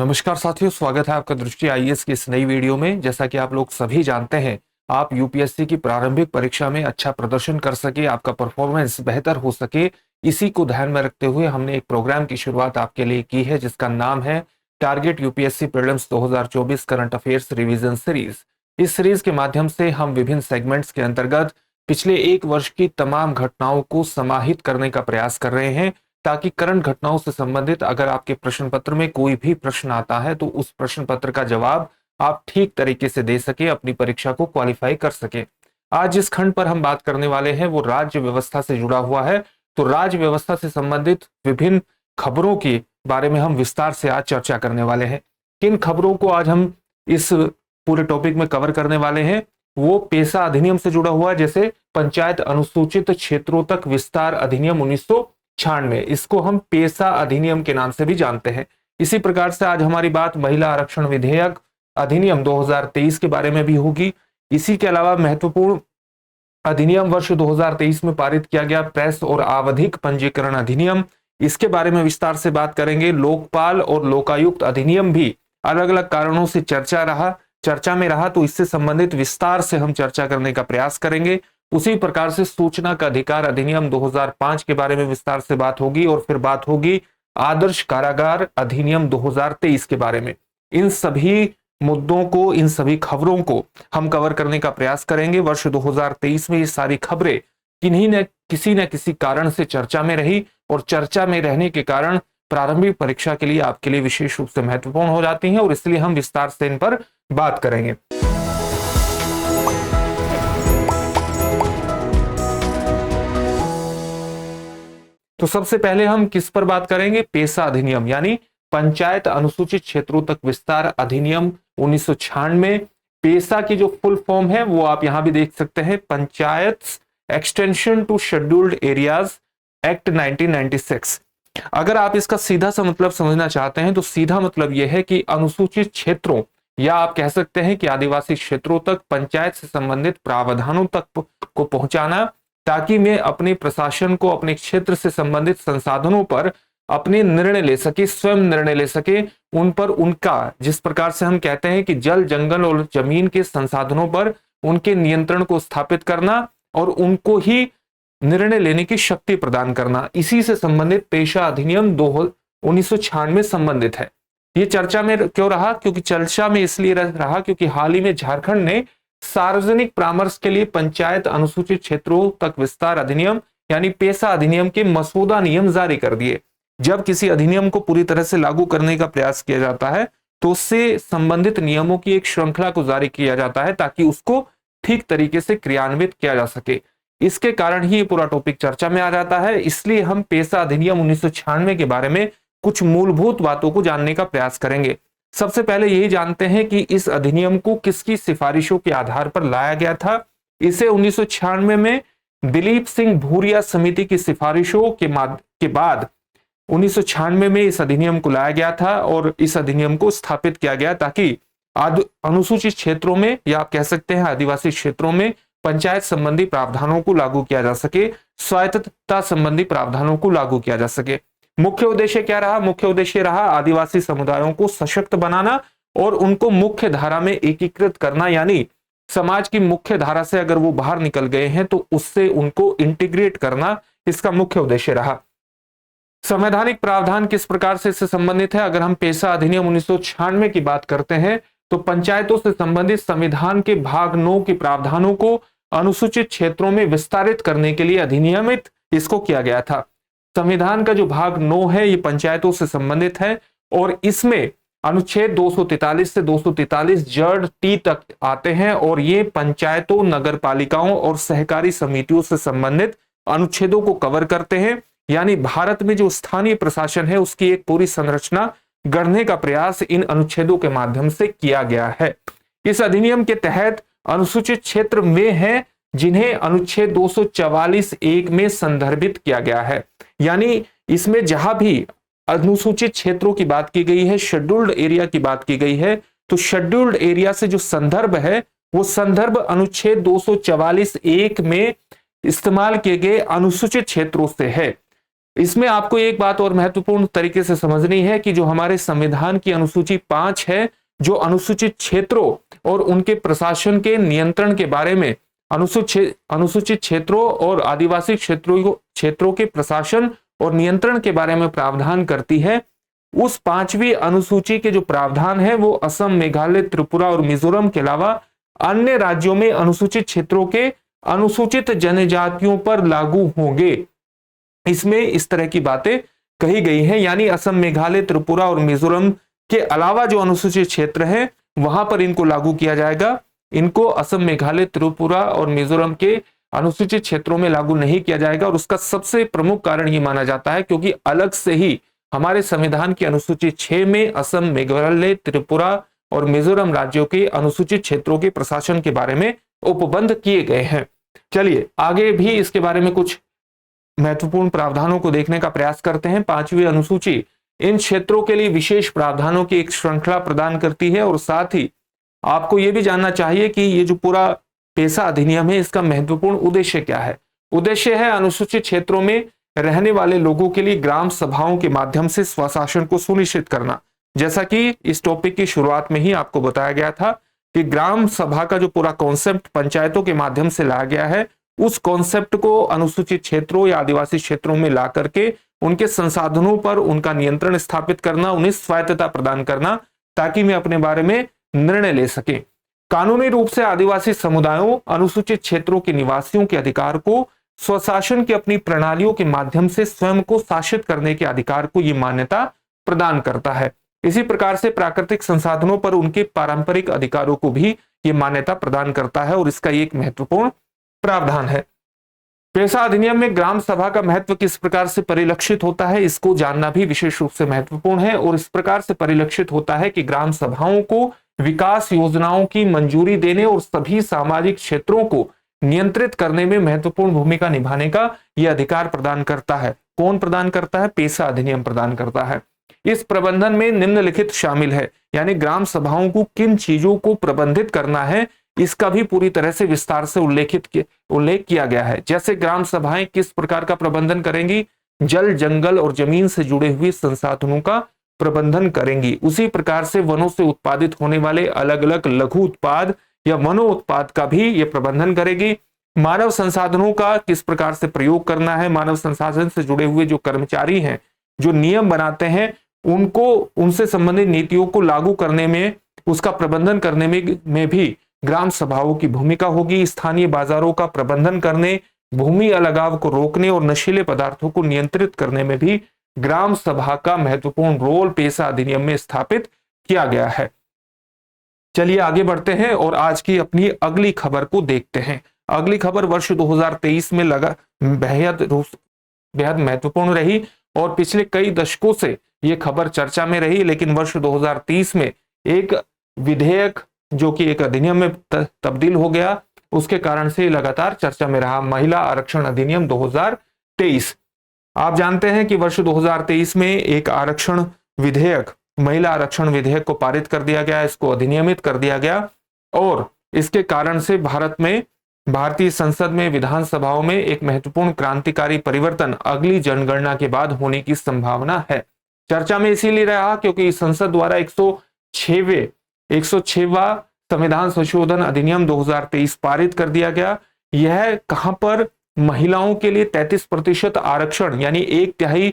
नमस्कार साथियों, स्वागत है आपका दृष्टि आईएएस की इस नई वीडियो में। जैसा कि आप लोग सभी जानते हैं, आप यूपीएससी की प्रारंभिक परीक्षा में अच्छा प्रदर्शन कर सके, आपका परफॉर्मेंस बेहतर हो सके, इसी को ध्यान में रखते हुए हमने एक प्रोग्राम की शुरुआत आपके लिए की है जिसका नाम है target UPSC prelims 2024 current affairs revision series. इस सीरीज के माध्यम से हम विभिन्न सेगमेंट्स के अंतर्गत पिछले एक वर्ष की तमाम घटनाओं को समाहित करने का प्रयास कर रहे हैं, ताकि करंट घटनाओं से संबंधित अगर आपके प्रश्न पत्र में कोई भी प्रश्न आता है तो उस प्रश्न पत्र का जवाब आप ठीक तरीके से दे सके, अपनी परीक्षा को क्वालिफाई कर सके। आज जिस खंड पर हम बात करने वाले हैं वो राज्य व्यवस्था से जुड़ा हुआ है। तो राज्य व्यवस्था से संबंधित विभिन्न खबरों के बारे में हम विस्तार से आज चर्चा करने वाले हैं। किन खबरों को आज हम इस पूरे टॉपिक में कवर करने वाले हैं? वो पेशा अधिनियम से जुड़ा हुआ है, जैसे पंचायत अनुसूचित क्षेत्रों तक विस्तार अधिनियम 1996, इसको हम पेशा अधिनियम के नाम से भी जानते हैं। इसी प्रकार से आज हमारी बात महिला आरक्षण विधेयक अधिनियम 2023 के बारे में भी होगी। इसी के अलावा महत्वपूर्ण अधिनियम वर्ष 2023 में पारित किया गया प्रेस और आवधिक पंजीकरण अधिनियम, इसके बारे में विस्तार से बात करेंगे। लोकपाल और लोकायुक्त अधिनियम भी अलग अलग कारणों से चर्चा में रहा, तो इससे संबंधित विस्तार से हम चर्चा करने का प्रयास करेंगे। उसी प्रकार से सूचना का अधिकार अधिनियम 2005 के बारे में विस्तार से बात होगी, और फिर बात होगी आदर्श कारागार अधिनियम 2023 के बारे में। इन सभी मुद्दों को, इन सभी खबरों को हम कवर करने का प्रयास करेंगे। वर्ष 2023 में ये सारी खबरें किसी न किसी कारण से चर्चा में रही, और चर्चा में रहने के कारण प्रारंभिक परीक्षा के लिए आपके लिए विशेष रूप से महत्वपूर्ण हो जाती हैं, और इसलिए हम विस्तार से इन पर बात करेंगे। तो सबसे पहले हम किस पर बात करेंगे? पेशा अधिनियम, यानी पंचायत अनुसूचित क्षेत्रों तक विस्तार अधिनियम 1996। पेशा की जो फुल फॉर्म है वो आप यहां भी देख सकते हैं, panchayat extension to scheduled areas act 1996। अगर आप इसका सीधा सा मतलब समझना चाहते हैं तो सीधा मतलब यह है कि अनुसूचित क्षेत्रों, या आप कह सकते हैं कि आदिवासी क्षेत्रों तक पंचायत से संबंधित प्रावधानों तक को पहुंचाना, ताकि मैं अपने प्रशासन को अपने क्षेत्र से संबंधित संसाधनों पर अपने निर्णय ले सके, स्वयं निर्णय ले सके, उन पर उनका, जिस प्रकार से हम कहते हैं कि जल, जंगल और जमीन के संसाधनों पर उनके नियंत्रण को स्थापित करना और उनको ही निर्णय लेने की शक्ति प्रदान करना, इसी से संबंधित पेशा अधिनियम 1996 संबंधित है। ये चर्चा में क्यों रहा? क्योंकि चर्चा में इसलिए रहा क्योंकि हाल ही में झारखंड ने सार्वजनिक परामर्श के लिए पंचायत अनुसूचित क्षेत्रों तक विस्तार अधिनियम यानी पेशा अधिनियम के मसौदा नियम जारी कर दिए। जब किसी अधिनियम को पूरी तरह से लागू करने का प्रयास किया जाता है तो उससे संबंधित नियमों की एक श्रृंखला को जारी किया जाता है, ताकि उसको ठीक तरीके से क्रियान्वित किया जा सके। इसके कारण ही ये पूरा टॉपिक चर्चा में आ जाता है। इसलिए हम पेशा अधिनियम 1996 के बारे में कुछ मूलभूत बातों को जानने का प्रयास करेंगे। सबसे पहले यही जानते हैं कि इस अधिनियम को किसकी सिफारिशों के आधार पर लाया गया था। इसे 1996 में दिलीप सिंह भूरिया समिति की सिफारिशों के बाद 1996 में इस अधिनियम को लाया गया था, और इस अधिनियम को स्थापित किया गया ताकि अनुसूचित क्षेत्रों में, या आप कह सकते हैं आदिवासी क्षेत्रों में, पंचायत संबंधी प्रावधानों को लागू किया जा सके, स्वायत्तता संबंधी प्रावधानों को लागू किया जा सके। मुख्य उद्देश्य क्या रहा? मुख्य उद्देश्य रहा आदिवासी समुदायों को सशक्त बनाना और उनको मुख्य धारा में एकीकृत करना, यानी समाज की मुख्य धारा से अगर वो बाहर निकल गए हैं तो उससे उनको इंटीग्रेट करना, इसका मुख्य उद्देश्य रहा। संवैधानिक प्रावधान किस प्रकार से इससे संबंधित है? अगर हम पेशा अधिनियम 1996 की बात करते हैं तो पंचायतों से संबंधित संविधान के भाग 9 के प्रावधानों को अनुसूचित क्षेत्रों में विस्तारित करने के लिए अधिनियमित इसको किया गया था। संविधान का जो भाग 9 है ये पंचायतों से संबंधित है, और इसमें अनुच्छेद 243 से 243 जड़ टी तक आते हैं, और ये पंचायतों, नगरपालिकाओं और सहकारी समितियों से संबंधित अनुच्छेदों को कवर करते हैं। यानी भारत में जो स्थानीय प्रशासन है उसकी एक पूरी संरचना गढ़ने का प्रयास इन अनुच्छेदों के माध्यम से किया गया है। इस अधिनियम के तहत अनुसूचित क्षेत्र में है जिन्हें अनुच्छेद 244(1) में संदर्भित किया गया है, यानी इसमें जहां भी अनुसूचित क्षेत्रों की बात की गई है, शेड्यूल्ड एरिया की बात की गई है, तो शेड्यूल्ड एरिया से जो संदर्भ है वो संदर्भ अनुच्छेद 244(1) में इस्तेमाल किए गए अनुसूचित क्षेत्रों से है। इसमें आपको एक बात और महत्वपूर्ण तरीके से समझनी है कि जो हमारे संविधान की अनुसूची 5 है, जो अनुसूचित क्षेत्रों और उनके प्रशासन के नियंत्रण के बारे में अनुसूचित क्षेत्रों और आदिवासी क्षेत्रों के प्रशासन और नियंत्रण के बारे में प्रावधान करती है, उस 5वीं अनुसूची के जो प्रावधान है वो असम, मेघालय, त्रिपुरा और मिजोरम के अलावा अन्य राज्यों में अनुसूचित क्षेत्रों के अनुसूचित जनजातियों पर लागू होंगे। इसमें इस तरह की बातें कही गई हैं, यानी असम, मेघालय, त्रिपुरा और मिजोरम के अलावा जो अनुसूचित क्षेत्र है वहां पर इनको लागू किया जाएगा। इनको असम, मेघालय, त्रिपुरा और मिजोरम के अनुसूचित क्षेत्रों में लागू नहीं किया जाएगा। और उसका सबसे प्रमुख कारण यह माना जाता है क्योंकि अलग से ही हमारे संविधान की अनुसूची 6 में असम, मेघालय, त्रिपुरा और मिजोरम राज्यों के अनुसूचित क्षेत्रों के प्रशासन के बारे में उपबंध किए गए हैं। चलिए आगे भी इसके बारे में कुछ महत्वपूर्ण प्रावधानों को देखने का प्रयास करते हैं। 5वीं अनुसूची इन क्षेत्रों के लिए विशेष प्रावधानों की एक श्रृंखला प्रदान करती है और साथ ही आपको यह भी जानना चाहिए कि ये जो पूरा पेशा अधिनियम है इसका महत्वपूर्ण उद्देश्य क्या है। उद्देश्य है अनुसूचित क्षेत्रों में रहने वाले लोगों के लिए ग्राम सभाओं के माध्यम से स्वशासन को सुनिश्चित करना। जैसा कि इस टॉपिक की शुरुआत में ही आपको बताया गया था कि ग्राम सभा का जो पूरा कॉन्सेप्ट पंचायतों के माध्यम से लाया गया है, उस कॉन्सेप्ट को अनुसूचित क्षेत्रों या आदिवासी क्षेत्रों में ला करके उनके संसाधनों पर उनका नियंत्रण स्थापित करना, उन्हें स्वायत्तता प्रदान करना ताकि वे अपने बारे में निर्णय ले सकें। कानूनी रूप से आदिवासी समुदायों, अनुसूचित क्षेत्रों के निवासियों के अधिकार को स्वशासन की अपनी प्रणालियों के माध्यम से स्वयं को शासित करने के अधिकार को यह मान्यता प्रदान करता है। इसी प्रकार से प्राकृतिक संसाधनों पर उनके पारंपरिक अधिकारों को भी यह मान्यता प्रदान करता है और इसका एक महत्वपूर्ण प्रावधान है। पेशा अधिनियम में ग्राम सभा का महत्व किस प्रकार से परिलक्षित होता है, इसको जानना भी विशेष रूप से महत्वपूर्ण है। और इस प्रकार से परिलक्षित होता है कि ग्राम सभाओं को विकास योजनाओं की मंजूरी देने और सभी सामाजिक क्षेत्रों को नियंत्रित करने में महत्वपूर्ण भूमिका निभाने का यह अधिकार प्रदान करता है। कौन प्रदान करता है? पेशा अधिनियम प्रदान करता है। इस प्रबंधन में निम्नलिखित शामिल है, यानी ग्राम सभाओं को किन चीजों को प्रबंधित करना है इसका भी पूरी तरह से विस्तार से उल्लेख किया गया है। जैसे ग्राम सभाएं किस प्रकार का प्रबंधन करेंगी, जल, जंगल और जमीन से जुड़े हुए संसाधनों का प्रबंधन करेंगी। उसी प्रकार से वनों से उत्पादित होने वाले अलग अलग लघु उत्पाद या वनो उत्पाद का भी ये प्रबंधन करेगी। मानव संसाधनों का किस प्रकार से प्रयोग करना है, मानव संसाधन से जुड़े हुए जो कर्मचारी हैं, जो नियम बनाते हैं, उनको उनसे संबंधित नीतियों को लागू करने में, उसका प्रबंधन करने में भी ग्राम सभाओं की भूमिका होगी। स्थानीय बाजारों का प्रबंधन करने, भूमि अलगाव को रोकने और नशीले पदार्थों को नियंत्रित करने में भी ग्राम सभा का महत्वपूर्ण रोल पेशा अधिनियम में स्थापित किया गया है। चलिए आगे बढ़ते हैं और आज की अपनी अगली खबर को देखते हैं। अगली खबर वर्ष 2023 में बेहद महत्वपूर्ण रही और पिछले कई दशकों से यह खबर चर्चा में रही, लेकिन वर्ष 2030 में एक विधेयक जो कि एक अधिनियम में तब्दील हो गया, उसके कारण से लगातार चर्चा में रहा। महिला आरक्षण अधिनियम 2023। आप जानते हैं कि वर्ष 2023 में एक आरक्षण विधेयक, महिला आरक्षण विधेयक को पारित कर दिया गया, इसको अधिनियमित कर दिया गया और इसके कारण से भारतीय संसद में, विधानसभाओं में एक महत्वपूर्ण क्रांतिकारी परिवर्तन अगली जनगणना के बाद होने की संभावना है। चर्चा में इसीलिए रहा क्योंकि संसद द्वारा 106वां संविधान संशोधन अधिनियम 2023 पारित कर दिया गया। यह कहां पर महिलाओं के लिए 33% आरक्षण यानी 1/3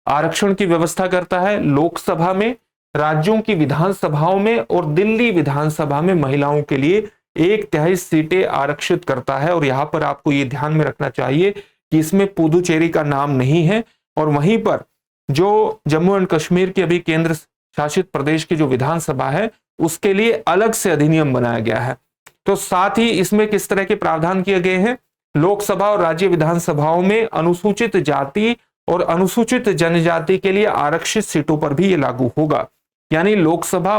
आरक्षण की व्यवस्था करता है। लोकसभा में, राज्यों की विधानसभाओं में और दिल्ली विधानसभा में महिलाओं के लिए 1/3 सीटें आरक्षित करता है। और यहां पर आपको यह ध्यान में रखना चाहिए कि इसमें पुदुचेरी का नाम नहीं है। और वहीं पर जो जम्मू एंड कश्मीर के अभी केंद्र शासित प्रदेश की जो विधानसभा है उसके लिए अलग से अधिनियम बनाया गया है। तो साथ ही इसमें किस तरह के प्रावधान किए गए हैं, लोकसभा और राज्य विधानसभाओं में अनुसूचित जाति और अनुसूचित जनजाति के लिए आरक्षित सीटों पर भी ये लागू होगा। यानी लोकसभा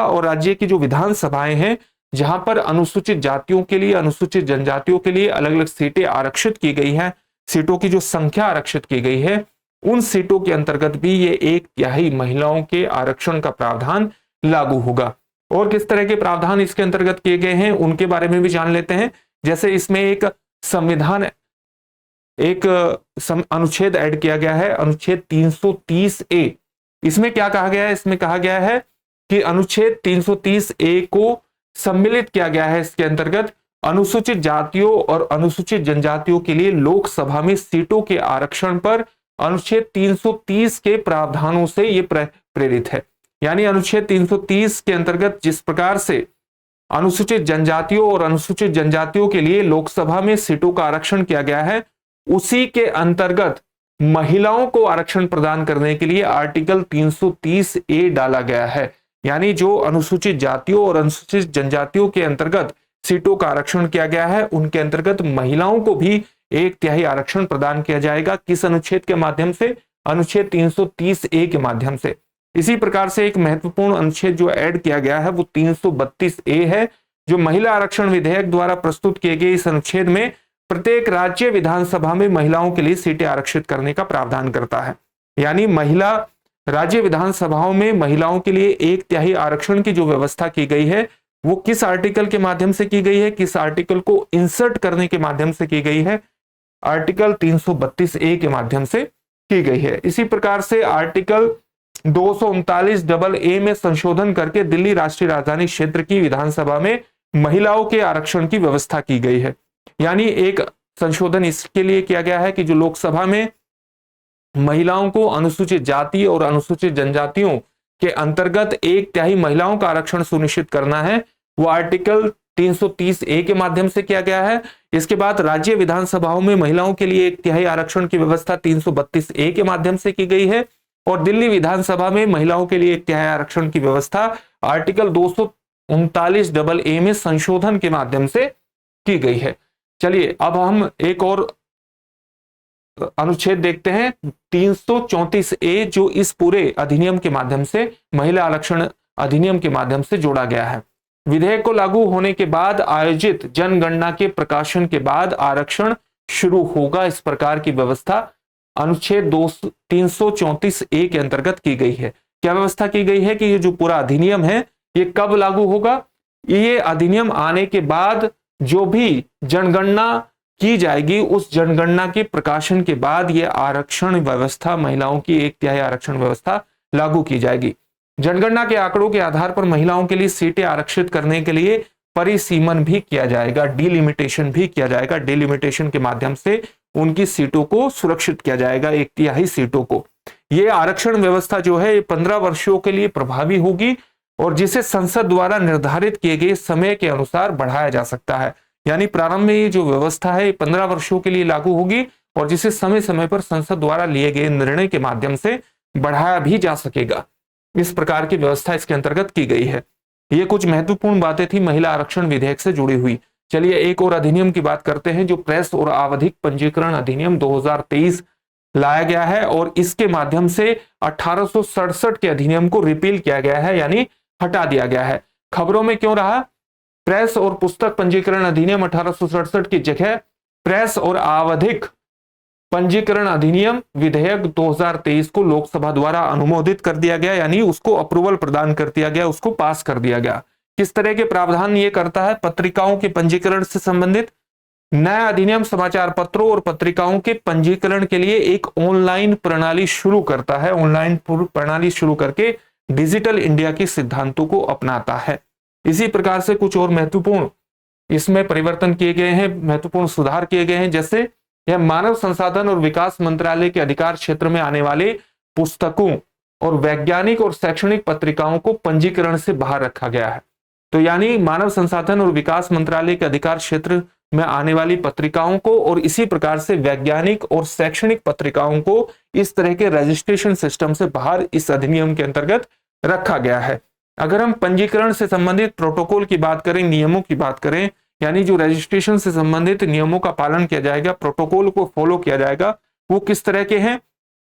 और राज्य की जो विधानसभाएं हैं जहां पर अनुसूचित जातियों के लिए, अनुसूचित जनजातियों के लिए अलग अलग सीटें आरक्षित की गई हैं, सीटों की जो संख्या आरक्षित की गई है, उन सीटों के अंतर्गत भी ये 1/3 महिलाओं के आरक्षण का प्रावधान लागू होगा। और किस तरह के प्रावधान इसके अंतर्गत किए गए हैं उनके बारे में भी जान लेते हैं। जैसे इसमें एक संविधान एक अनुच्छेद ऐड किया गया है, अनुच्छेद 330A। इसमें क्या कहा गया है? इसमें कहा गया है कि अनुच्छेद 330A को सम्मिलित किया गया है। इसके अंतर्गत अनुसूचित जातियों और अनुसूचित जनजातियों के लिए लोकसभा में सीटों के आरक्षण पर अनुच्छेद 330 के प्रावधानों से यह प्रेरित है। यानी अनुच्छेद 330 के अंतर्गत जिस प्रकार से अनुसूचित जनजातियों और अनुसूचित जनजातियों के लिए लोकसभा में सीटों का आरक्षण किया गया है, उसी के अंतर्गत महिलाओं को आरक्षण प्रदान करने के लिए आर्टिकल 330A डाला गया है। यानी जो अनुसूचित जातियों और अनुसूचित जनजातियों के अंतर्गत सीटों का आरक्षण किया गया है, उनके अंतर्गत महिलाओं को भी 1/3 आरक्षण प्रदान किया जाएगा। किस अनुच्छेद के माध्यम से? अनुच्छेद 330A के माध्यम से। इसी प्रकार से एक महत्वपूर्ण अनुच्छेद जो ऐड किया गया है वो 332A है, जो महिला आरक्षण विधेयक द्वारा प्रस्तुत किए गए इस अनुच्छेद में प्रत्येक राज्य विधानसभा में महिलाओं के लिए सीटें आरक्षित करने का प्रावधान करता है। यानी महिला राज्य विधानसभाओं में महिलाओं के लिए 1/3 आरक्षण की जो व्यवस्था की गई है वो किस आर्टिकल के माध्यम से की गई है? किस आर्टिकल को इंसर्ट करने के माध्यम से की गई है? आर्टिकल 332A के माध्यम से की गई है। इसी प्रकार से आर्टिकल 239AA में संशोधन करके दिल्ली राष्ट्रीय राजधानी क्षेत्र की विधानसभा में महिलाओं के आरक्षण की व्यवस्था की गई है। यानी एक संशोधन इसके लिए किया गया है कि जो लोकसभा में महिलाओं को अनुसूचित जाति और अनुसूचित जनजातियों के अंतर्गत 1/3 महिलाओं का आरक्षण सुनिश्चित करना है, वो आर्टिकल 330A के माध्यम से किया गया है। इसके बाद राज्य विधानसभाओं में महिलाओं के लिए 1/3 आरक्षण की व्यवस्था 332A के माध्यम से की गई है, और दिल्ली विधानसभा में महिलाओं के लिए 1/3 आरक्षण की व्यवस्था आर्टिकल 239AA में संशोधन के माध्यम से की गई है। चलिए अब हम एक और अनुच्छेद देखते हैं, 334A, जो इस पूरे अधिनियम के माध्यम से महिला आरक्षण अधिनियम के माध्यम से जोड़ा गया है। विधेयक को लागू होने के बाद आयोजित जनगणना के प्रकाशन के बाद आरक्षण शुरू होगा, इस प्रकार की व्यवस्था अनुच्छेद 334A के अंतर्गत की गई है। क्या व्यवस्था की गई है कि ये जो पूरा अधिनियम है ये कब लागू होगा? ये अधिनियम आने के बाद जो भी जनगणना की जाएगी, उस जनगणना के प्रकाशन के बाद ये आरक्षण व्यवस्था, महिलाओं की 1/3 आरक्षण व्यवस्था लागू की जाएगी। जनगणना के आंकड़ों के आधार पर महिलाओं के लिए सीटें आरक्षित करने के लिए परिसीमन भी किया जाएगा, डिलिमिटेशन भी किया जाएगा। डिलिमिटेशन के माध्यम से उनकी सीटों को सुरक्षित किया जाएगा, 1/3 सीटों को। यह आरक्षण व्यवस्था जो है 15 वर्षों के लिए प्रभावी होगी, और जिसे संसद द्वारा निर्धारित किए गए समय के अनुसार बढ़ाया जा सकता है। यानी प्रारंभ में ये जो व्यवस्था है 15 वर्षों के लिए लागू होगी, और जिसे समय समय पर संसद द्वारा लिए गए निर्णय के माध्यम से बढ़ाया भी जा सकेगा। इस प्रकार की व्यवस्था इसके अंतर्गत की गई है। ये कुछ महत्वपूर्ण बातें थी महिला आरक्षण विधेयक से जुड़ी हुई। चलिए एक और अधिनियम की बात करते हैं, जो प्रेस और आवधिक पंजीकरण अधिनियम 2023 लाया गया है, और इसके माध्यम से 1867 के अधिनियम को रिपील किया गया है, यानी हटा दिया गया है। खबरों में क्यों रहा? प्रेस और पुस्तक पंजीकरण अधिनियम 1867 की जगह प्रेस और आवधिक पंजीकरण अधिनियम विधेयक 2023 को लोकसभा द्वारा अनुमोदित कर दिया गया, यानी उसको अप्रूवल प्रदान कर दिया गया, उसको पास कर दिया गया। किस तरह के प्रावधान ये करता है? पत्रिकाओं के पंजीकरण से संबंधित नया अधिनियम समाचार पत्रों और पत्रिकाओं के पंजीकरण के लिए एक ऑनलाइन प्रणाली शुरू करता है। ऑनलाइन प्रणाली शुरू करके डिजिटल इंडिया के सिद्धांतों को अपनाता है। इसी प्रकार से कुछ और महत्वपूर्ण इसमें परिवर्तन किए गए हैं, महत्वपूर्ण सुधार किए गए हैं। जैसे यह मानव संसाधन और विकास मंत्रालय के अधिकार क्षेत्र में आने वाले पुस्तकों और वैज्ञानिक और शैक्षणिक पत्रिकाओं को पंजीकरण से बाहर रखा गया है। तो यानी मानव संसाधन और विकास मंत्रालय के अधिकार क्षेत्र में आने वाली पत्रिकाओं को और इसी प्रकार से वैज्ञानिक और शैक्षणिक पत्रिकाओं को इस तरह के रजिस्ट्रेशन सिस्टम से बाहर इस अधिनियम के अंतर्गत रखा गया है। अगर हम पंजीकरण से संबंधित प्रोटोकॉल की बात करें, नियमों की बात करें, यानी जो रजिस्ट्रेशन से संबंधित नियमों का पालन किया जाएगा, प्रोटोकॉल को फॉलो किया जाएगा, वो किस तरह के हैं?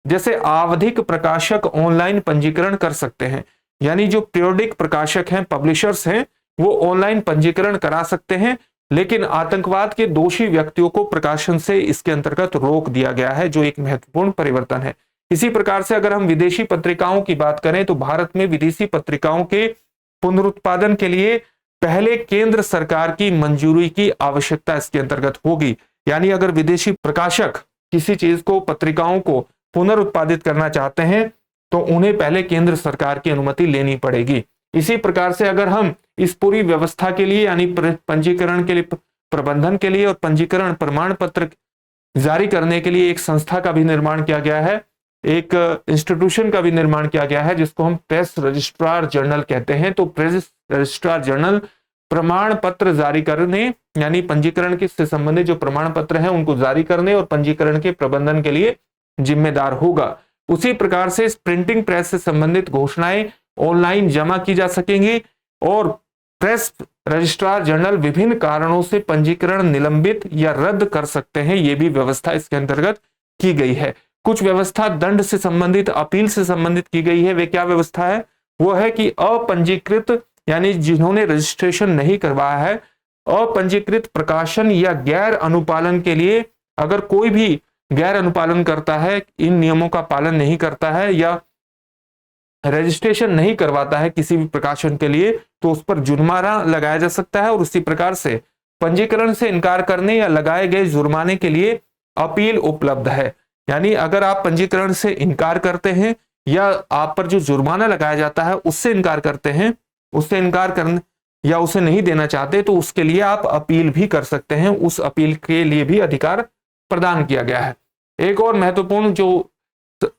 जैसे आवधिक प्रकाशक ऑनलाइन पंजीकरण कर सकते हैं, यानी जो पीरियोडिक प्रकाशक हैं, पब्लिशर्स हैं, वो ऑनलाइन पंजीकरण करा सकते हैं, लेकिन आतंकवाद के दोषी व्यक्तियों को प्रकाशन से इसके अंतर्गत रोक दिया गया है, जो एक महत्वपूर्ण परिवर्तन है। इसी प्रकार से अगर हम विदेशी पत्रिकाओं की बात करें तो भारत में विदेशी पत्रिकाओं के पुनरुत्पादन के लिए पहले केंद्र सरकार की मंजूरी की आवश्यकता इसके अंतर्गत होगी। यानी अगर विदेशी प्रकाशक किसी चीज को, पत्रिकाओं को पुनरुत्पादित करना चाहते हैं तो उन्हें पहले केंद्र सरकार की अनुमति लेनी पड़ेगी। इसी प्रकार से अगर हम इस पूरी व्यवस्था के लिए यानी पंजीकरण के लिए, प्रबंधन के लिए और पंजीकरण प्रमाण पत्र जारी करने के लिए एक संस्था का भी निर्माण किया गया है, एक इंस्टीट्यूशन का भी निर्माण किया गया है जिसको हम प्रेस रजिस्ट्रार जनरल कहते हैं। तो प्रेस रजिस्ट्रार जनरल प्रमाण पत्र जारी करने यानी पंजीकरण के से संबंधित जो प्रमाण पत्र हैं उनको जारी करने और पंजीकरण के प्रबंधन के लिए जिम्मेदार होगा। उसी प्रकार से प्रिंटिंग प्रेस से संबंधित घोषणाएं ऑनलाइन जमा की जा सकेंगी और प्रेस रजिस्ट्रार जनरल विभिन्न कारणों से पंजीकरण निलंबित या रद्द कर सकते हैं, ये भी व्यवस्था इसके अंतर्गत की गई है। कुछ व्यवस्था दंड से संबंधित, अपील से संबंधित की गई है। वे क्या व्यवस्था है? वो है कि अपंजीकृत यानी जिन्होंने रजिस्ट्रेशन नहीं करवाया है, अपंजीकृत प्रकाशन या गैर अनुपालन के लिए अगर कोई भी गैर अनुपालन करता है, इन नियमों का पालन नहीं करता है या रजिस्ट्रेशन नहीं करवाता है किसी भी प्रकाशन के लिए, तो उस पर जुर्माना लगाया जा सकता है। और उसी प्रकार से पंजीकरण से इनकार करने या लगाए गए जुर्माने के लिए अपील उपलब्ध है। यानी अगर आप पंजीकरण से इनकार करते हैं या आप पर जो जुर्माना लगाया जाता है उससे इनकार करते हैं, उससे इनकार करने या उसे नहीं देना चाहते, तो उसके लिए आप अपील भी कर सकते हैं। उस अपील के लिए भी अधिकार प्रदान किया गया है। एक और महत्वपूर्ण जो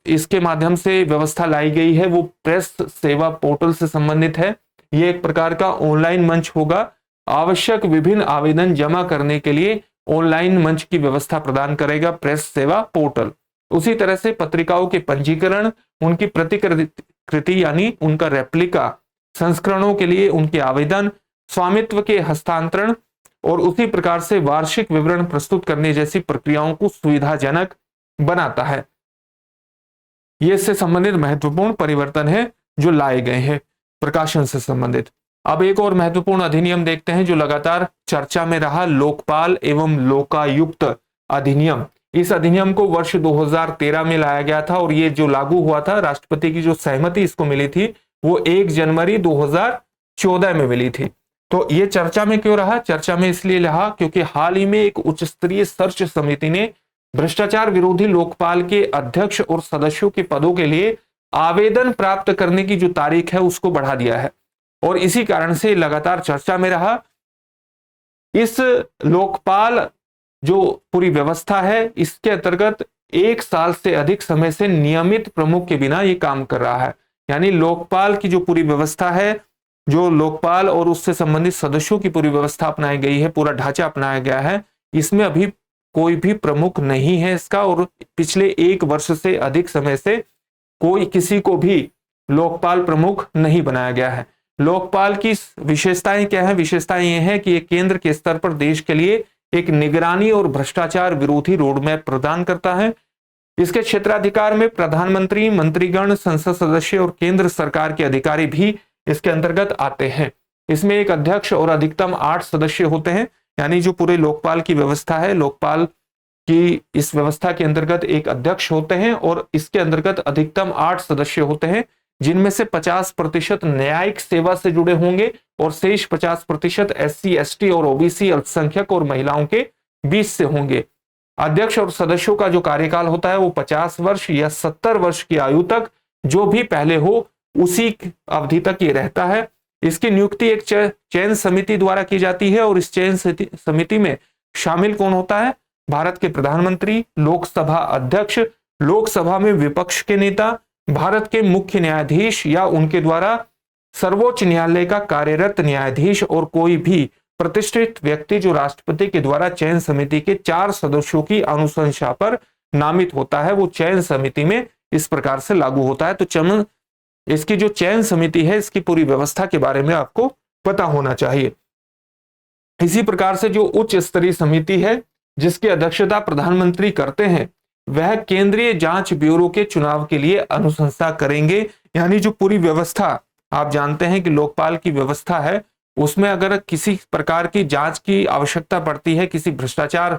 इसके माध्यम से व्यवस्था लाई गई है वो प्रेस सेवा पोर्टल से संबंधित है। ये एक प्रकार का ऑनलाइन मंच होगा। आवश्यक विभिन्न आवेदन जमा करने के लिए ऑनलाइन मंच की व्यवस्था प्रदान करेगा प्रेस सेवा पोर्टल। उसी तरह से पत्रिकाओं के पंजीकरण, उनकी प्रतिकृति यानी उनका रेप्लिका संस्करणों के लिए उनके आवेदन, स्वामित्व के हस्तांतरण और उसी प्रकार से वार्षिक विवरण प्रस्तुत करने जैसी प्रक्रियाओं को सुविधाजनक बनाता है। ये इससे संबंधित महत्वपूर्ण परिवर्तन है जो लाए गए हैं प्रकाशन से संबंधित। अब एक और महत्वपूर्ण अधिनियम देखते हैं जो लगातार चर्चा में रहा, लोकपाल एवं लोकायुक्त अधिनियम। इस अधिनियम को वर्ष 2013 में लाया गया था और ये जो लागू हुआ था, राष्ट्रपति की जो सहमति इसको मिली थी वो 1 जनवरी 2014 में मिली थी। तो ये चर्चा में क्यों रहा? चर्चा में इसलिए रहा क्योंकि हाल ही में एक उच्च स्तरीय सर्च समिति ने भ्रष्टाचार विरोधी लोकपाल के अध्यक्ष और सदस्यों के पदों के लिए आवेदन प्राप्त करने की जो तारीख है उसको बढ़ा दिया है और इसी कारण से लगातार चर्चा में रहा। इस लोकपाल जो पूरी व्यवस्था है इसके अंतर्गत 1 साल से अधिक समय से नियमित प्रमुख के बिना ये काम कर रहा है। यानी लोकपाल की जो पूरी व्यवस्था है, जो लोकपाल और उससे संबंधित सदस्यों की पूरी व्यवस्था अपनाई गई है, पूरा ढांचा अपनाया गया है, इसमें अभी कोई भी प्रमुख नहीं है इसका और पिछले 1 वर्ष से अधिक समय से कोई किसी को भी लोकपाल प्रमुख नहीं बनाया गया है। लोकपाल की विशेषताएं क्या है? विशेषताएं ये है कि ये केंद्र के स्तर पर देश के लिए एक निगरानी और भ्रष्टाचार विरोधी रोडमैप प्रदान करता है। इसके क्षेत्राधिकार में प्रधानमंत्री, मंत्रीगण, संसद सदस्य और केंद्र सरकार के अधिकारी भी इसके अंतर्गत आते हैं। इसमें एक अध्यक्ष और अधिकतम 8 सदस्य होते हैं। यानी जो पूरे लोकपाल की व्यवस्था है, लोकपाल की इस व्यवस्था के अंतर्गत एक अध्यक्ष होते हैं और इसके अंतर्गत अधिकतम 8 सदस्य होते हैं, जिनमें से 50% न्यायिक सेवा से जुड़े होंगे और शेष 50% SC, ST और OBC अल्पसंख्यक और महिलाओं के 20 से होंगे। अध्यक्ष और सदस्यों का जो कार्यकाल होता है वो 50 वर्ष या 70 वर्ष की आयु तक, जो भी पहले हो उसी अवधि तक ये रहता है। इसकी नियुक्ति एक चयन समिति द्वारा की जाती है और इस चयन समिति में शामिल कौन होता है? भारत के प्रधानमंत्री, लोकसभा अध्यक्ष, लोकसभा में विपक्ष के नेता, भारत के मुख्य न्यायाधीश या उनके द्वारा सर्वोच्च न्यायालय का कार्यरत न्यायाधीश और कोई भी प्रतिष्ठित व्यक्ति जो राष्ट्रपति के द्वारा चयन समिति के 4 सदस्यों की अनुशंसा पर नामित होता है, वो चयन समिति में इस प्रकार से लागू होता है। तो इसकी जो चयन समिति है इसकी पूरी व्यवस्था के बारे में आपको पता होना चाहिए। इसी प्रकार से जो उच्च स्तरीय समिति है जिसकी अध्यक्षता प्रधानमंत्री करते हैं, वह केंद्रीय जांच ब्यूरो के चुनाव के लिए अनुशंसा करेंगे। यानी जो पूरी व्यवस्था आप जानते हैं कि लोकपाल की व्यवस्था है, उसमें अगर किसी प्रकार की जांच की आवश्यकता पड़ती है किसी भ्रष्टाचार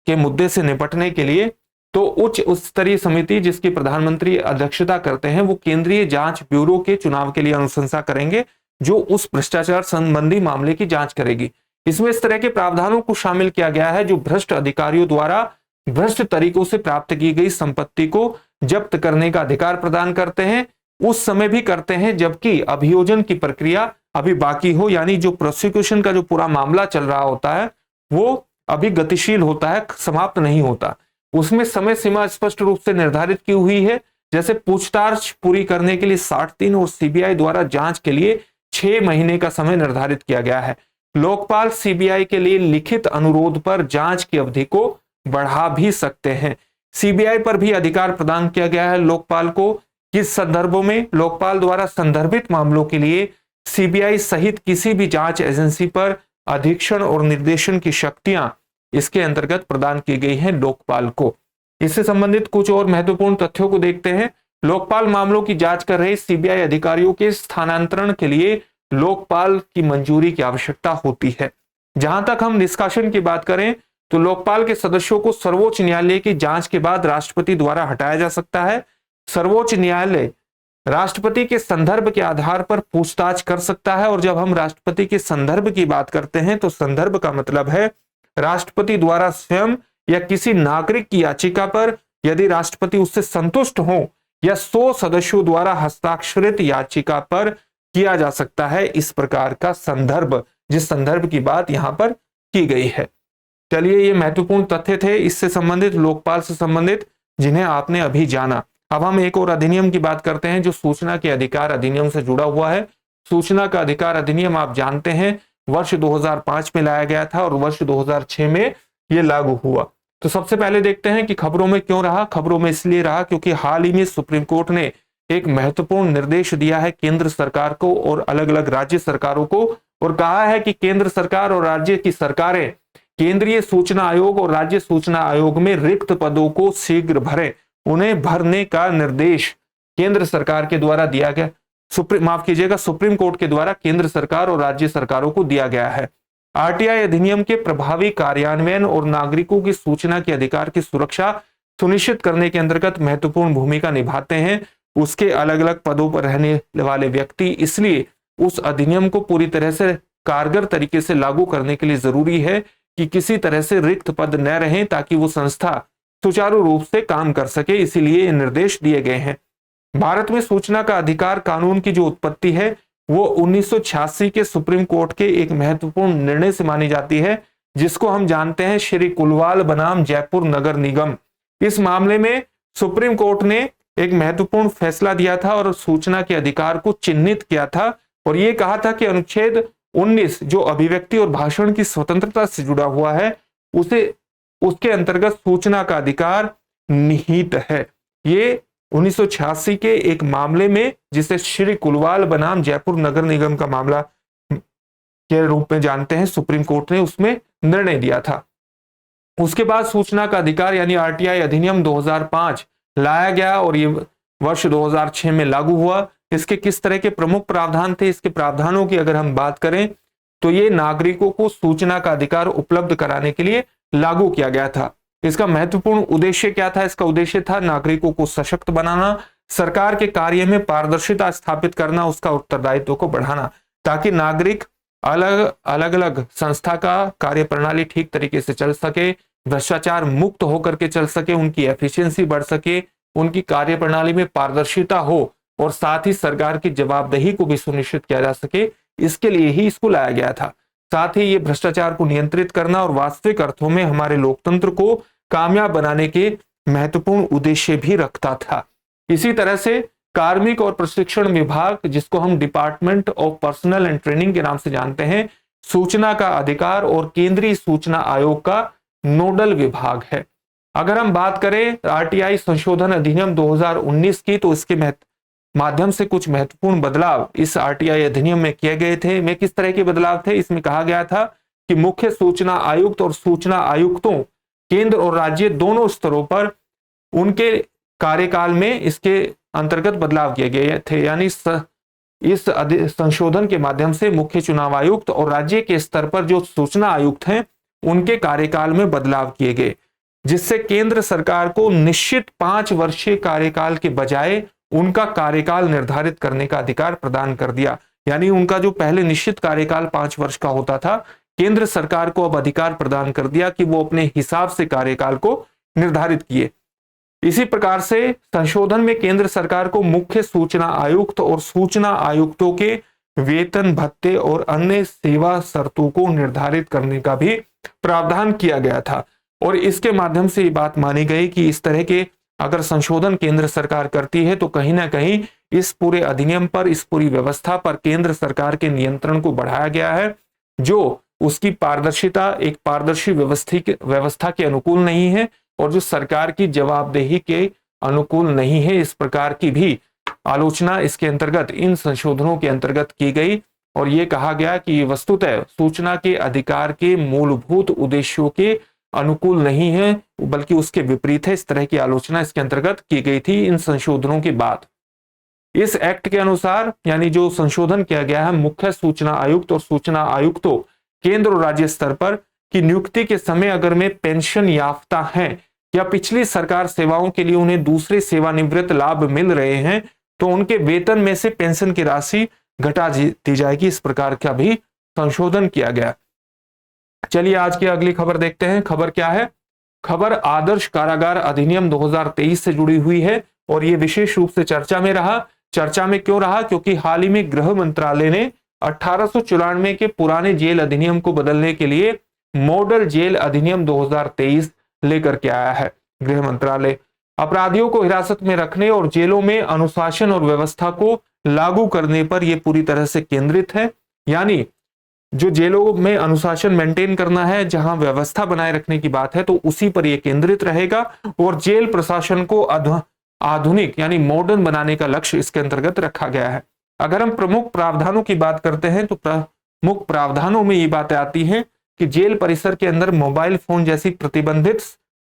के मुद्दे से निपटने के लिए, तो उच्च स्तरीय समिति जिसकी प्रधानमंत्री अध्यक्षता करते हैं वो केंद्रीय जांच ब्यूरो के चुनाव के लिए अनुशंसा करेंगे, जो उस भ्रष्टाचार संबंधी मामले की जांच करेगी। इसमें इस तरह के प्रावधानों को शामिल किया गया है जो भ्रष्ट अधिकारियों द्वारा भ्रष्ट तरीकों से प्राप्त की गई संपत्ति को जब्त करने का अधिकार प्रदान करते हैं। उस समय भी करते हैं जबकि अभियोजन की प्रक्रिया अभी बाकी हो, यानी जो प्रोसिक्यूशन का जो पूरा मामला चल रहा होता है वो अभी गतिशील होता है, समाप्त नहीं होता। उसमें समय सीमा स्पष्ट रूप से निर्धारित की हुई है, जैसे पूछताछ पूरी करने के लिए 60 दिन और सीबीआई द्वारा जांच के लिए 6 महीने का समय निर्धारित किया गया है। लोकपाल सीबीआई के लिए लिखित अनुरोध पर जांच की अवधि को बढ़ा भी सकते हैं। सीबीआई पर भी अधिकार प्रदान किया गया है लोकपाल को। किस संदर्भों में? लोकपाल द्वारा संदर्भित मामलों के लिए सीबीआई सहित किसी भी जांच एजेंसी पर अधीक्षण और निर्देशन की शक्तियां इसके अंतर्गत प्रदान की गई हैं लोकपाल को। इससे संबंधित कुछ और महत्वपूर्ण तथ्यों को देखते हैं। लोकपाल मामलों की जांच कर रहे सीबीआई अधिकारियों के स्थानांतरण के लिए लोकपाल की मंजूरी की आवश्यकता होती है। जहां तक हम निष्कासन की बात करें तो लोकपाल के सदस्यों को सर्वोच्च न्यायालय की जांच के बाद राष्ट्रपति द्वारा हटाया जा सकता है। सर्वोच्च न्यायालय राष्ट्रपति के संदर्भ के आधार पर पूछताछ कर सकता है। और जब हम राष्ट्रपति के संदर्भ की बात करते हैं तो संदर्भ का मतलब है राष्ट्रपति द्वारा स्वयं या किसी नागरिक की याचिका पर यदि राष्ट्रपति उससे संतुष्ट हो या 100 सदस्यों द्वारा हस्ताक्षरित याचिका पर किया जा सकता है इस प्रकार का संदर्भ, जिस संदर्भ की बात यहां पर की गई है। चलिए, ये महत्वपूर्ण तथ्य थे इससे संबंधित, लोकपाल से संबंधित, जिन्हें आपने अभी जाना। अब हम एक और अधिनियम की बात करते हैं जो सूचना के अधिकार अधिनियम से जुड़ा हुआ है। सूचना का अधिकार अधिनियम आप जानते हैं वर्ष 2005 में लाया गया था और वर्ष 2006 में यह लागू हुआ। तो सबसे पहले देखते हैं कि खबरों में क्यों रहा। खबरों में इसलिए रहा क्योंकि हाल ही में सुप्रीम कोर्ट ने एक महत्वपूर्ण निर्देश दिया है केंद्र सरकार को और अलग अलग राज्य सरकारों को, और कहा है कि केंद्र सरकार और राज्य की सरकारें केंद्रीय सूचना आयोग और राज्य सूचना आयोग में रिक्त पदों को शीघ्र भरें। उन्हें भरने का निर्देश केंद्र सरकार के द्वारा दिया गया, सुप्रीम कोर्ट के द्वारा केंद्र सरकार और राज्य सरकारों को दिया गया है। आरटीआई अधिनियम के प्रभावी कार्यान्वयन और नागरिकों की सूचना के अधिकार की सुरक्षा सुनिश्चित करने के अंतर्गत महत्वपूर्ण भूमिका निभाते हैं उसके अलग अलग पदों पर रहने वाले व्यक्ति। इसलिए उस अधिनियम को पूरी तरह से कारगर तरीके से लागू करने के लिए जरूरी है कि किसी तरह से रिक्त पद न रहें ताकि वो संस्था सुचारू रूप से काम कर सके। इसीलिए निर्देश दिए गए हैं। भारत में सूचना का अधिकार कानून की जो उत्पत्ति है वो 1986 के सुप्रीम कोर्ट के एक महत्वपूर्ण निर्णय से मानी जाती है, जिसको हम जानते हैं श्री कुलवाल बनाम जयपुर नगर निगम। इस मामले में सुप्रीम कोर्ट ने एक महत्वपूर्ण फैसला दिया था और सूचना के अधिकार को चिन्हित किया था और यह कहा था कि अनुच्छेद 19 जो अभिव्यक्ति और भाषण की स्वतंत्रता से जुड़ा हुआ है उसके अंतर्गत सूचना का अधिकार निहित है। ये 1986 के एक मामले में, जिसे श्री कुलवाल बनाम जयपुर नगर निगम का मामला के रूप में जानते हैं, सुप्रीम कोर्ट ने उसमें निर्णय दिया था। उसके बाद सूचना का अधिकार यानी आरटीआई अधिनियम 2005 लाया गया और ये वर्ष 2006 में लागू हुआ। इसके किस तरह के प्रमुख प्रावधान थे? इसके प्रावधानों की अगर हम बात करें तो ये नागरिकों को सूचना का अधिकार उपलब्ध कराने के लिए लागू किया गया था। इसका महत्वपूर्ण उद्देश्य क्या था? इसका उद्देश्य था नागरिकों को सशक्त बनाना, सरकार के कार्य में पारदर्शिता स्थापित करना, उसका उत्तरदायित्व को बढ़ाना, ताकि नागरिक अलग संस्था का कार्य प्रणाली ठीक तरीके से चल सके, भ्रष्टाचार मुक्त होकर के चल सके, उनकी एफिशिएंसी बढ़ सके, उनकी कार्य प्रणाली में पारदर्शिता हो और साथ ही सरकार की जवाबदेही को भी सुनिश्चित किया जा सके। इसके लिए ही इसको लाया गया था। साथ ही ये भ्रष्टाचार को नियंत्रित करना और वास्तविक अर्थों में हमारे लोकतंत्र को कामयाब बनाने के महत्वपूर्ण उद्देश्य भी रखता था। इसी तरह से कार्मिक और प्रशिक्षण विभाग, जिसको हम department of personal and training के नाम से जानते हैं, सूचना का अधिकार और केंद्रीय सूचना आयोग का नोडल विभाग है। अगर हम बात करें आरटीआई संशोधन अधिनियम 2019 की, तो इसके माध्यम से कुछ महत्वपूर्ण बदलाव इस आरटीआई अधिनियम में किए गए थे। में किस तरह के बदलाव थे? इसमें कहा गया था कि मुख्य सूचना आयुक्त और सूचना आयुक्तों केंद्र और राज्य दोनों स्तरों पर उनके कार्यकाल में इसके अंतर्गत बदलाव किए गए थे। यानी इस संशोधन के माध्यम से मुख्य चुनाव आयुक्त और राज्य के स्तर पर जो सूचना आयुक्त हैं उनके कार्यकाल में बदलाव किए गए, जिससे केंद्र सरकार को निश्चित 5 वर्षीय कार्यकाल के बजाय उनका कार्यकाल निर्धारित करने का अधिकार प्रदान कर दिया। यानी उनका जो पहले निश्चित कार्यकाल 5 वर्ष का होता था, केंद्र सरकार को अब अधिकार प्रदान कर दिया कि वो अपने हिसाब से कार्यकाल को निर्धारित किए। इसी प्रकार से संशोधन में केंद्र सरकार को मुख्य सूचना आयुक्त और सूचना आयुक्तों के वेतन भत्ते और अन्य सेवा शर्तों को निर्धारित करने का भी प्रावधान किया गया था। और इसके माध्यम से ये बात मानी गई कि इस तरह के अगर संशोधन केंद्र सरकार करती है तो कहीं ना कहीं इस पूरे अधिनियम पर, इस पूरी व्यवस्था पर केंद्र सरकार के नियंत्रण को बढ़ाया गया है, जो उसकी पारदर्शिता, एक पारदर्शी व्यवस्था के अनुकूल नहीं है और जो सरकार की जवाबदेही के अनुकूल नहीं है। इस प्रकार की भी आलोचना इसके अंतर्गत, इन संशोधनों के अंतर्गत की गई और ये कहा गया कि ये वस्तुतः सूचना के अधिकार के मूलभूत उद्देश्यों के अनुकूल नहीं है, बल्कि उसके विपरीत है। इस तरह की आलोचना इसके अंतर्गत की गई थी इन संशोधनों के बाद। इस एक्ट के अनुसार, यानी जो संशोधन किया गया है, मुख्य सूचना आयुक्त और सूचना आयुक्तों केंद्र और राज्य स्तर पर की नियुक्ति के समय अगर में पेंशन याफ्ता हैं या पिछली सरकार सेवाओं के लिए उन्हें दूसरे सेवानिवृत्त लाभ मिल रहे हैं तो उनके वेतन में से पेंशन की राशि घटा दी जाएगी। इस प्रकार का भी संशोधन किया गया। चलिए आज की अगली खबर देखते हैं। खबर क्या है? खबर आदर्श कारागार अधिनियम 2023 से जुड़ी हुई है और यह विशेष रूप से चर्चा में रहा। चर्चा में क्यों रहा? क्योंकि हाल ही में गृह मंत्रालय ने 1894 के पुराने जेल अधिनियम को बदलने के लिए मॉडल जेल अधिनियम 2023 लेकर के आया है। गृह मंत्रालय अपराधियों को हिरासत में रखने और जेलों में अनुशासन और व्यवस्था को लागू करने पर यह पूरी तरह से केंद्रित है। यानी जो जेलों में अनुशासन मेंटेन करना है, जहां व्यवस्था बनाए रखने की बात है, तो उसी पर यह केंद्रित रहेगा और जेल प्रशासन को आधुनिक यानी मॉडर्न बनाने का लक्ष्य इसके अंतर्गत रखा गया है। अगर हम प्रमुख प्रावधानों की बात करते हैं तो प्रमुख प्रावधानों में ये बातें आती हैं कि जेल परिसर के अंदर मोबाइल फोन जैसी प्रतिबंधित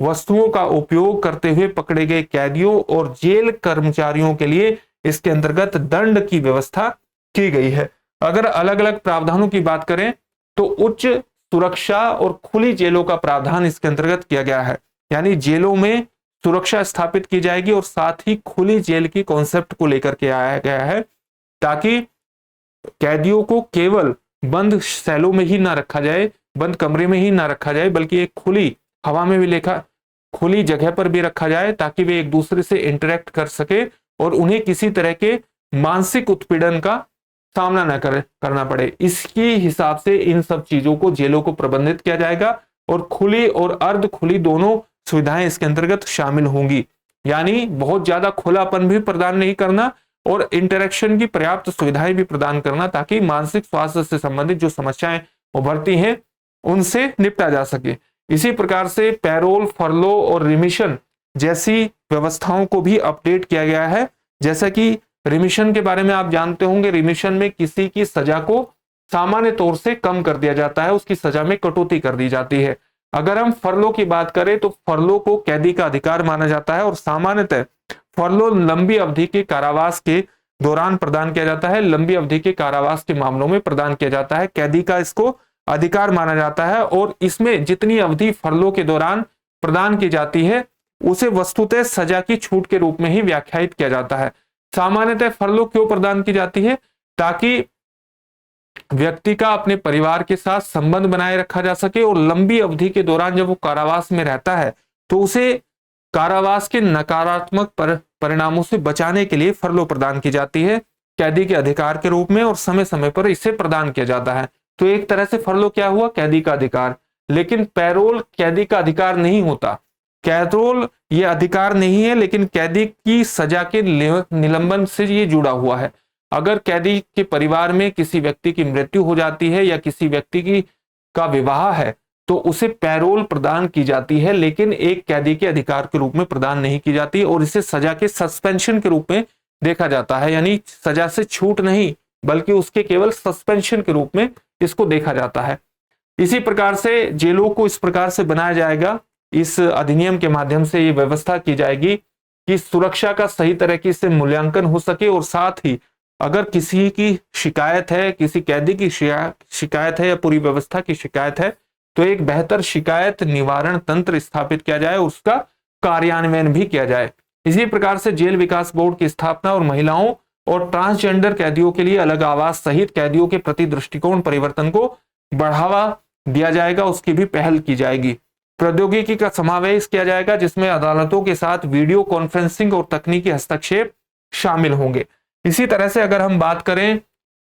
वस्तुओं का उपयोग करते हुए पकड़े गए कैदियों और जेल कर्मचारियों के लिए इसके अंतर्गत दंड की व्यवस्था की गई है। अगर अलग अलग प्रावधानों की बात करें तो उच्च सुरक्षा और खुली जेलों का प्रावधान इसके अंतर्गत किया गया है। यानी जेलों में सुरक्षा स्थापित की जाएगी और साथ ही खुली जेल की कॉन्सेप्ट को लेकर के आया गया है ताकि कैदियों को केवल बंद सेलों में ही ना रखा जाए, बंद कमरे में ही ना रखा जाए, बल्कि एक खुली हवा में भी खुली जगह पर भी रखा जाए ताकि वे एक दूसरे से इंटरेक्ट कर सके और उन्हें किसी तरह के मानसिक उत्पीड़न का सामना न करना पड़े। इसके हिसाब से इन सब चीजों को, जेलों को प्रबंधित किया जाएगा और खुली और अर्ध खुली दोनों सुविधाएं इसके अंतर्गत शामिल होंगी। यानी बहुत ज्यादा खुलापन भी प्रदान नहीं करना और इंटरेक्शन की पर्याप्त सुविधाएं भी प्रदान करना ताकि मानसिक स्वास्थ्य से संबंधित जो समस्याएं उभरती हैं उनसे निपटा जा सके। इसी प्रकार से पैरोल, फरलो और रिमिशन जैसी व्यवस्थाओं को भी अपडेट किया गया है। जैसा कि रिमिशन के बारे में आप जानते होंगे, रिमिशन में किसी की सजा को सामान्य तौर से कम कर दिया जाता है, उसकी सजा में कटौती कर दी जाती है। अगर हम फरलो की बात करें तो फरलो को कैदी का अधिकार माना जाता है और सामान्यतः फरलो लंबी अवधि के कारावास के दौरान प्रदान किया जाता है। लंबी अवधि के कारावास के मामलों में प्रदान किया जाता है, कैदी का इसको अधिकार माना जाता है और इसमें जितनी अवधि फरलो के दौरान प्रदान की जाती है उसे वस्तुतः सजा की छूट के रूप में ही व्याख्यायित किया जाता है। सामान्यतः फरलो क्यों प्रदान की जाती है? ताकि व्यक्ति का अपने परिवार के साथ संबंध बनाए रखा जा सके और लंबी अवधि के दौरान जब वो कारावास में रहता है तो उसे कारावास के नकारात्मक परिणामों से बचाने के लिए फरलो प्रदान की जाती है कैदी के अधिकार के रूप में और समय समय पर इसे प्रदान किया जाता है। तो एक तरह से फरलो क्या हुआ? कैदी का अधिकार। लेकिन पैरोल कैदी का अधिकार नहीं होता। पैरोल ये अधिकार नहीं है, लेकिन कैदी की सजा के निलंबन से ये जुड़ा हुआ है। अगर कैदी के परिवार में किसी व्यक्ति की मृत्यु हो जाती है या किसी व्यक्ति का विवाह है तो उसे पैरोल प्रदान की जाती है, लेकिन एक कैदी के अधिकार के रूप में प्रदान नहीं की जाती और इसे सजा के सस्पेंशन के रूप में देखा जाता है। यानी सजा से छूट नहीं बल्कि उसके केवल सस्पेंशन के रूप में इसको देखा जाता है। इसी प्रकार से जेलों को इस प्रकार से बनाया जाएगा, इस अधिनियम के माध्यम से ये व्यवस्था की जाएगी कि सुरक्षा का सही तरीके से मूल्यांकन हो सके और साथ ही अगर किसी की शिकायत है, किसी कैदी की शिकायत है या पूरी व्यवस्था की शिकायत है तो एक बेहतर शिकायत निवारण तंत्र स्थापित किया जाए, उसका कार्यान्वयन भी किया जाए। इसी प्रकार से जेल विकास बोर्ड की स्थापना और महिलाओं और ट्रांसजेंडर कैदियों के लिए अलग आवास सहित कैदियों के प्रति दृष्टिकोण परिवर्तन को बढ़ावा दिया जाएगा, उसकी भी पहल की जाएगी। प्रौद्योगिकी का समावेश किया जाएगा, जिसमें अदालतों के साथ वीडियो कॉन्फ्रेंसिंग और तकनीकी हस्तक्षेप शामिल होंगे। इसी तरह से अगर हम बात करें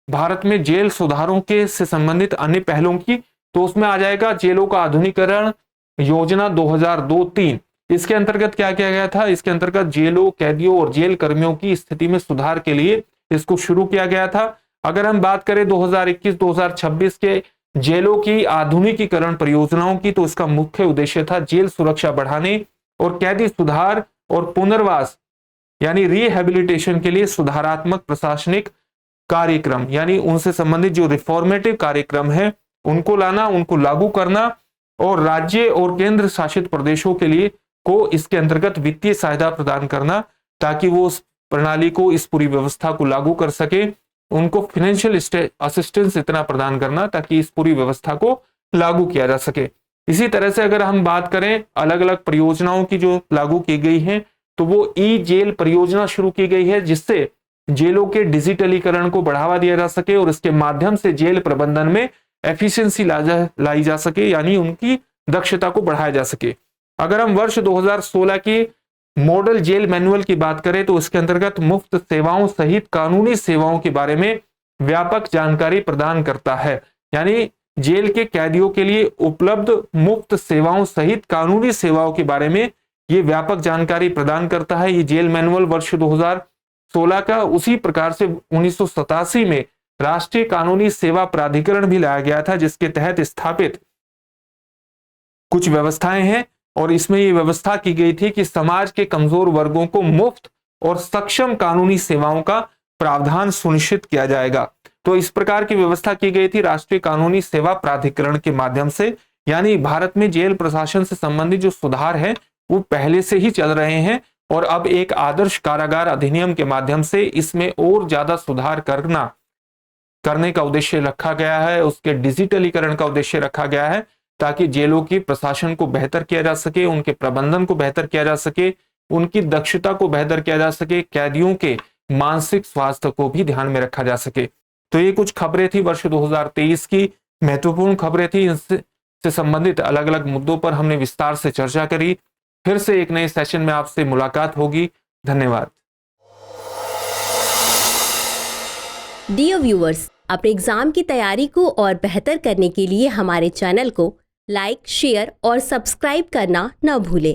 भारत में जेल सुधारों के से संबंधित अन्य पहलों की, तो उसमें आ जाएगा जेलों का आधुनिकीकरण योजना 2002-3। इसके अंतर्गत क्या किया गया था? इसके अंतर्गत जेलों, कैदियों और जेल कर्मियों की स्थिति में सुधार के लिए इसको शुरू किया गया था। अगर हम बात करें 2021-2026 के जेलों की आधुनिकीकरण परियोजनाओं की, तो इसका मुख्य उद्देश्य था जेल सुरक्षा बढ़ाने और कैदी सुधार और पुनर्वास यानी रिहेबिलिटेशन के लिए सुधारात्मक प्रशासनिक कार्यक्रम, यानी उनसे संबंधित जो रिफॉर्मेटिव कार्यक्रम है उनको लाना, उनको लागू करना, और राज्य और केंद्र शासित प्रदेशों के लिए को इसके अंतर्गत वित्तीय सहायता प्रदान करना, ताकि वो उस प्रणाली को, इस पूरी व्यवस्था को लागू कर सके। उनको फाइनेंशियल असिस्टेंस इतना प्रदान करना ताकि इस पूरी व्यवस्था को लागू किया जा सके। इसी तरह से अगर हम बात करें अलग अलग परियोजनाओं की जो लागू की गई हैं, तो वो ई जेल परियोजना शुरू की गई है, जिससे जेलों के डिजिटलीकरण को बढ़ावा दिया जा सके और इसके माध्यम से जेल प्रबंधन में एफिशिएंसी लाई जा सके, यानी उनकी दक्षता को बढ़ाया जा सके। अगर हम वर्ष 2016 की मॉडल जेल मैनुअल की बात करें, तो इसके अंतर्गत मुफ्त सेवाओं सहित कानूनी सेवाओं के बारे में व्यापक जानकारी प्रदान करता है, यानी जेल के कैदियों के लिए उपलब्ध मुफ्त सेवाओं सहित कानूनी सेवाओं के बारे में ये व्यापक जानकारी प्रदान करता है। ये जेल मैनुअल वर्ष 2016 का। उसी प्रकार से 1987 में राष्ट्रीय कानूनी सेवा प्राधिकरण भी लाया गया था, जिसके तहत स्थापित कुछ व्यवस्थाएं हैं, और इसमें यह व्यवस्था की गई थी कि समाज के कमजोर वर्गों को मुफ्त और सक्षम कानूनी सेवाओं का प्रावधान सुनिश्चित किया जाएगा। तो इस प्रकार की व्यवस्था की गई थी राष्ट्रीय कानूनी सेवा प्राधिकरण के माध्यम से। यानी भारत में जेल प्रशासन से संबंधित जो सुधार है वो पहले से ही चल रहे हैं, और अब एक आदर्श कारागार अधिनियम के माध्यम से इसमें और ज्यादा सुधार करने का उद्देश्य रखा गया है। उसके डिजिटलीकरण का उद्देश्य रखा गया है, ताकि जेलों की प्रशासन को बेहतर किया जा सके, उनके प्रबंधन को बेहतर किया जा सके, उनकी दक्षता को बेहतर किया जा सके, कैदियों के मानसिक स्वास्थ्य को भी ध्यान में रखा जा सके। तो ये कुछ खबरें थी वर्ष 2023 की, महत्वपूर्ण खबरें थी। इनसे संबंधित अलग अलग मुद्दों पर हमने विस्तार से चर्चा करी। फिर से एक नए सेशन में आपसे मुलाकात होगी। धन्यवाद। डियर व्यूअर्स, अपने एग्जाम की तैयारी को और बेहतर करने के लिए हमारे चैनल को लाइक, शेयर और सब्सक्राइब करना न भूलें।